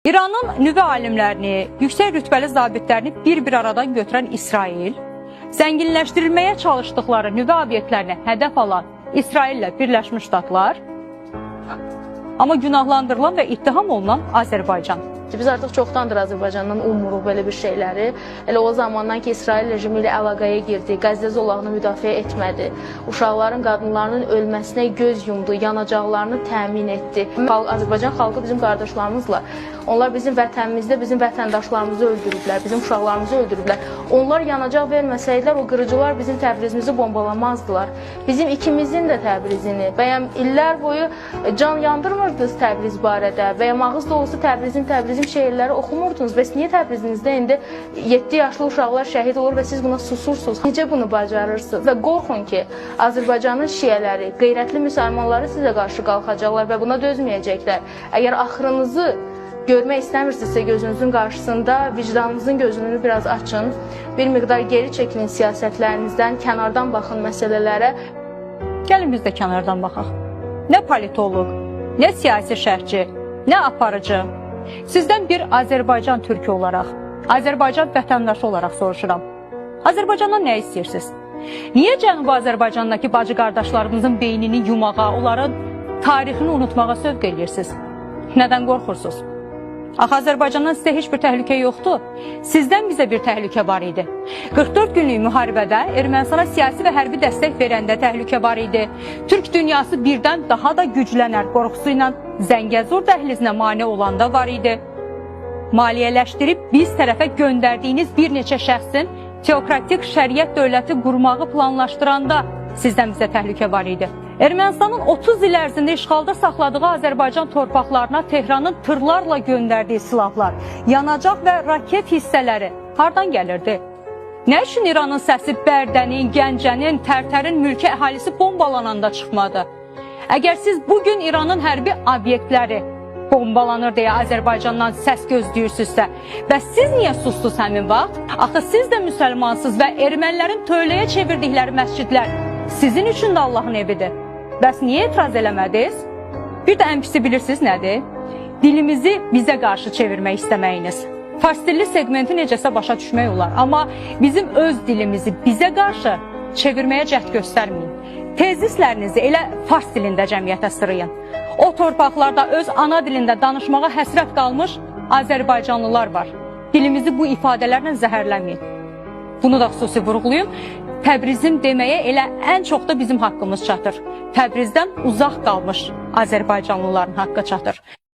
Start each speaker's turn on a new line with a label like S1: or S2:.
S1: İranın nüvə alimlərini, yüksək rütbəli zabitlərini bir-bir aradan götürən İsrail, zənginləşdirilməyə çalışdıkları nüvə obyektlərini hədəf alan İsraillə Birləşmiş Ştatlar, amma günahlandırılan və ittiham olunan Azərbaycan.
S2: Biz artıq çoxdandır Azərbaycandan ummuruq belə bir şeyləri. Elə o zamandan ki, İsrail rejimi ilə əlaqəyə girdi, Qəzza zolağını müdafiə etmədi, uşaqların, qadınlarının ölməsinə göz yumdu, yanacaqlarını təmin etdi. Azərbaycan xalqı bizim qardaşlarımızla, onlar bizim vətənimizdə bizim vətəndaşlarımızı öldürüblər, bizim uşaqlarımızı öldürüblər. Onlar yanacaq verməsəydilər, o qırıcılar bizim Təbrizimizi bombalamazdılar. Bizim ikimizin də Təbrizini, bəyəm illər boyu can yandırmırdınız Təbriz barədə, bəyəm ağız dolusu Təbrizim şeirləri oxumurdunuz. Bəs niyə Təbrizinizdə indi 7 yaşlı uşaqlar şəhid olur və siz buna susursunuz? Necə bunu bacarırsınız? Və qorxun ki, Azərbaycanın şiələri, qeyrətli müsəlmanları sizə qarşı qalxacaqlar və buna dözməyəcəklər. Əgər axırınızı görmək istəmirsinizsə gözünüzün qarşısında vicdanınızın gözünü biraz açın, bir miqdar geri çəkilin siyasətlərinizdən, kənardan baxın məsələlərə.
S1: Gəlin biz də kənardan baxaq. Nə politoloq, nə siyasi şərhçi, nə aparıcı. Sizdən bir Azərbaycan türkü olaraq, Azərbaycan vətəndaşı olaraq soruşuram. Azərbaycandan nə istəyirsiniz? Niyə Cənubi Azərbaycandakı bacı qardaşlarımızın beynini yumağa, onların tarixini unutmağa sövq edirsiniz? Nədən qorxursunuz? Axı Azərbaycandan sizə heç bir təhlükə yoxdur. Sizdən bizə bir təhlükə var idi. 44 günlük müharibədə Ermənistana siyasi və hərbi dəstək verəndə təhlükə var idi. Türk dünyası birdən daha da güclənər qorxusu ilə Zəngəzur dəhlizinə mane olanda var idi. Maliyyələşdirib biz tərəfə göndərdiyiniz bir neçə şəxsin teokratik şəriət dövləti qurmağı planlaşdıranda sizdən bizə təhlükə var idi. Ermənistanın 30 il ərzində işğalda saxladığı Azərbaycan torpaqlarına Tehranın tırlarla göndərdiyi silahlar, yanacaq və raket hissələri hardan gəlirdi? Nə üçün İranın səsi Bərdənin, Gəncənin, Tərtərin mülki əhalisi bombalananda çıxmadı? Əgər siz bugün İranın hərbi obyektləri bombalanır deyə Azərbaycandan səs gözləyirsinizsə, bəs siz niyə susdunuz həmin vaxt? Axı siz də müsəlmansınız və ermənilərin tövləyə çevirdikləri məscidlər sizin üçün də Allahın evidir. Bəs niyə etiraz eləmədiniz? Bir də ən pisi bilirsiniz nədir? Dilimizi bizə qarşı çevirmək istəməyiniz. Fars dilli segmenti necəsə başa düşmək olar, amma bizim öz dilimizi bizə qarşı çevirməyə cəhd göstərməyin. Tezislərinizi elə fars dilində cəmiyyətə sırayın. O torpaqlarda öz ana dilində danışmağa həsrət qalmış Azərbaycanlılar var. Dilimizi bu ifadələrlə zəhərləməyin. Bunu da xüsusi vurğulayım. Təbrizim deməyə elə ən çox da bizim haqqımız çatır. Təbrizdən uzaq qalmış Azərbaycanlıların haqqı çatır.